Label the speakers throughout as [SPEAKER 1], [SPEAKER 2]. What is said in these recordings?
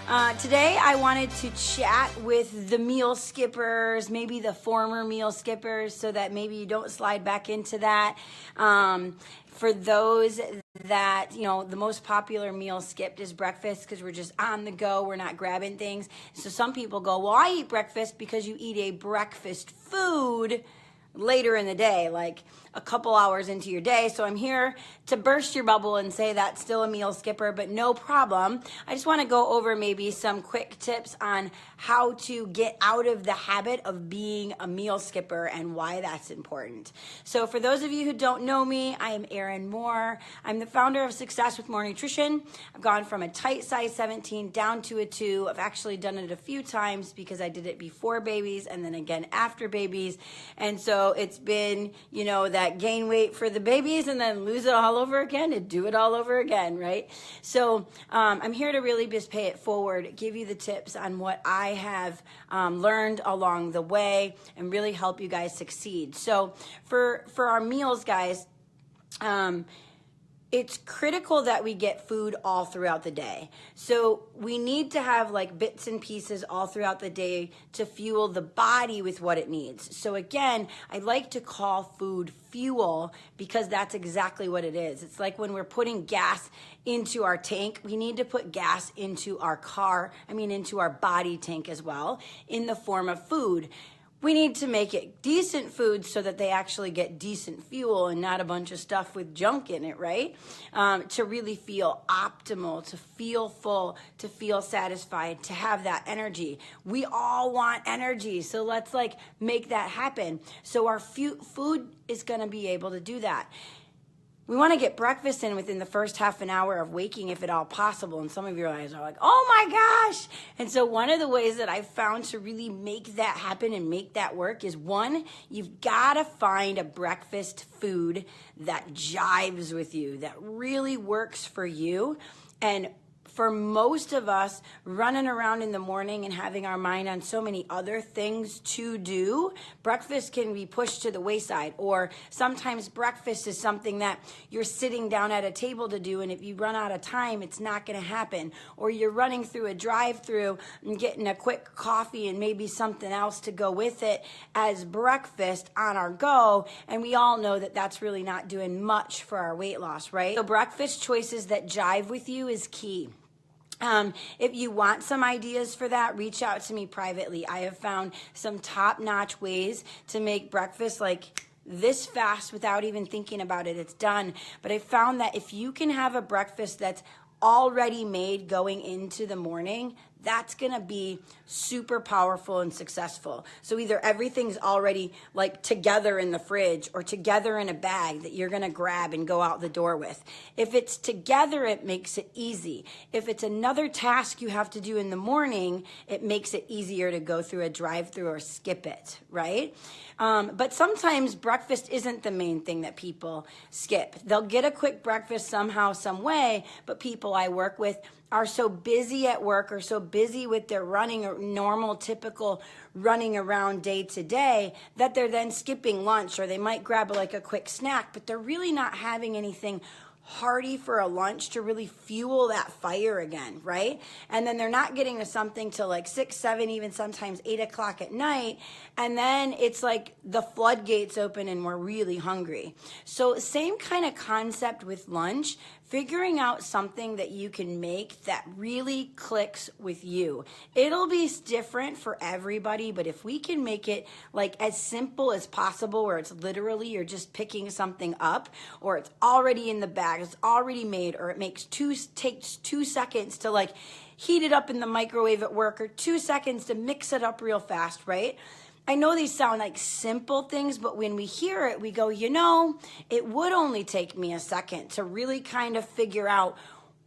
[SPEAKER 1] Today I wanted to chat with the meal skippers, maybe the former meal skippers, so that maybe you don't slide back into that. For those that, the most popular meal skipped is breakfast because we're just on the go, we're not grabbing things. So some people go, well, I eat breakfast because you eat a breakfast food later in the day, like a couple hours into your day. So I'm here to burst your bubble and say that's still a meal skipper, but no problem. I just want to go over maybe some quick tips on how to get out of the habit of being a meal skipper and why that's important. So for those of you who don't know me, I am Erin Moore. I'm the founder of Success with More Nutrition. I've gone from a tight size 17 down to a 2. I've actually done it a few times because I did it before babies and then again after babies. And so it's been, that gain weight for the babies and then lose it all over again and do it all over again, right? So I'm here to really just pay it forward, give you the tips on what I have learned along the way and really help you guys succeed. So for our meals, guys, it's critical that we get food all throughout the day. So we need to have like bits and pieces all throughout the day to fuel the body with what it needs. So again, I like to call food fuel because that's exactly what it is. It's like when we're putting gas into our tank, we need to put gas into our into our body tank as well in the form of food. We need to make it decent food so that they actually get decent fuel and not a bunch of stuff with junk in it, right? To really feel optimal, to feel full, to feel satisfied, to have that energy. We all want energy, so let's make that happen. So our food is going to be able to do that. We want to get breakfast in within the first half an hour of waking, if at all possible. And some of your eyes are like, oh my gosh. And so one of the ways that I've found to really make that happen and make that work is one, you've got to find a breakfast food that jives with you, that really works for you. And for most of us, running around in the morning and having our mind on so many other things to do, breakfast can be pushed to the wayside. Or sometimes breakfast is something that you're sitting down at a table to do, and if you run out of time, it's not going to happen. Or you're running through a drive-through and getting a quick coffee and maybe something else to go with it as breakfast on our go, and we all know that that's really not doing much for our weight loss, right? So breakfast choices that jive with you is key. If you want some ideas for that, reach out to me privately. I have found some top-notch ways to make breakfast like this fast without even thinking about it. It's done. But I found that if you can have a breakfast that's already made going into the morning, that's going to be super powerful and successful. So either everything's already together in the fridge or together in a bag that you're going to grab and go out the door with. If it's together, it makes it easy. If it's another task you have to do in the morning, it makes it easier to go through a drive-through or skip it, right? But sometimes breakfast isn't the main thing that people skip. They'll get a quick breakfast somehow, some way, but people I work with are so busy at work or so busy with their running or normal, typical running around day to day that they're then skipping lunch, or they might grab a quick snack, but they're really not having anything hearty for a lunch to really fuel that fire again, right? And then they're not getting to something till 6, 7, even sometimes 8 o'clock at night. And then it's like the floodgates open and we're really hungry. So same kind of concept with lunch, figuring out something that you can make that really clicks with you. It'll be different for everybody, but if we can make it as simple as possible, where it's literally you're just picking something up, or it's already in the bag, it's already made, or it takes 2 seconds to heat it up in the microwave at work, or 2 seconds to mix it up real fast, right? I know these sound like simple things, but when we hear it, we go, it would only take me a second to really kind of figure out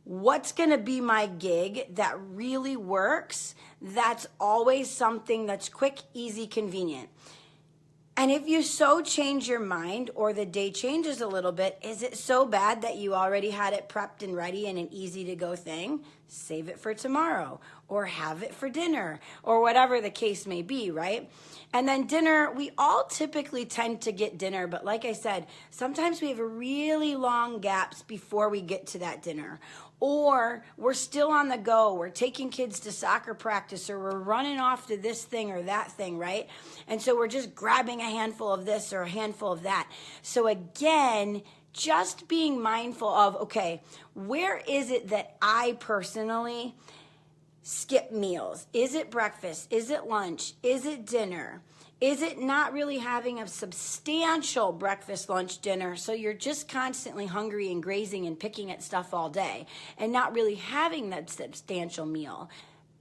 [SPEAKER 1] what's going to be my gig that really works. That's always something that's quick, easy, convenient. And if you so change your mind or the day changes a little bit, is it so bad that you already had it prepped and ready and an easy to go thing? Save it for tomorrow or have it for dinner or whatever the case may be, right? And then dinner, we all typically tend to get dinner, but like I said, sometimes we have really long gaps before we get to that dinner. Or we're still on the go, we're taking kids to soccer practice, or we're running off to this thing or that thing, right? And so we're just grabbing a handful of this or a handful of that. So again, just being mindful of, okay, where is it that I personally skip meals? Is it breakfast? Is it lunch? Is it dinner? Is it not really having a substantial breakfast, lunch, dinner, so you're just constantly hungry and grazing and picking at stuff all day and not really having that substantial meal?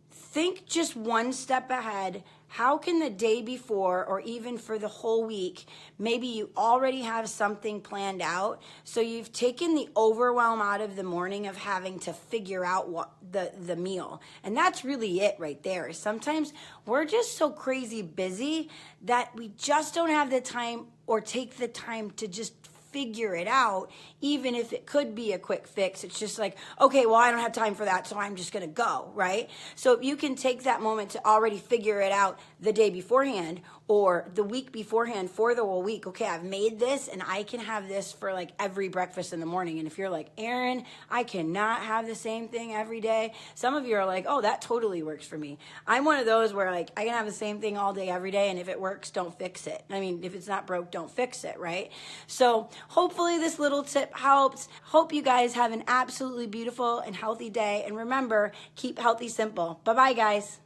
[SPEAKER 1] Think just one step ahead. How can the day before or even for the whole week, maybe you already have something planned out, so you've taken the overwhelm out of the morning of having to figure out what the meal. And that's really it right there. Sometimes we're just so crazy busy that we just don't have the time or take the time to just figure it out, even if it could be a quick fix. It's just like, okay, well, I don't have time for that, so I'm just going to go, right? So if you can take that moment to already figure it out the day beforehand or the week beforehand for the whole week, okay, I've made this and I can have this for like every breakfast in the morning. And if you're like, Erin, I cannot have the same thing every day. Some of you are like, oh, that totally works for me. I'm one of those where like, I can have the same thing all day, every day. And if it works, don't fix it. I mean, if it's not broke, don't fix it, right? So hopefully this little tip helps. Hope you guys have an absolutely beautiful and healthy day. And remember, keep healthy simple. Bye-bye, guys.